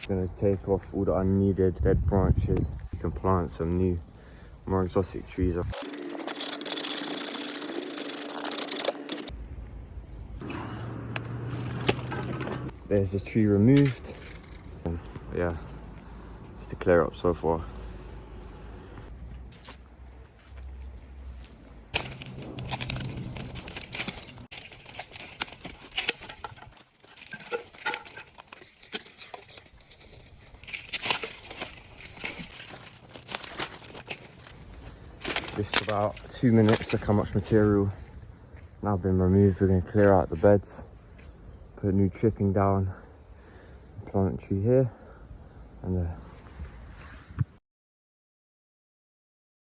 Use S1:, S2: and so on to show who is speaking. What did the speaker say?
S1: Gonna take off all the unneeded dead branches. You can plant some new, more exotic trees up. There's the tree removed. Yeah, just to clear up so far. Just about 2 minutes. Look how much material has now been removed. We're going to clear out the beds, put a new tripping down, plant a tree here, and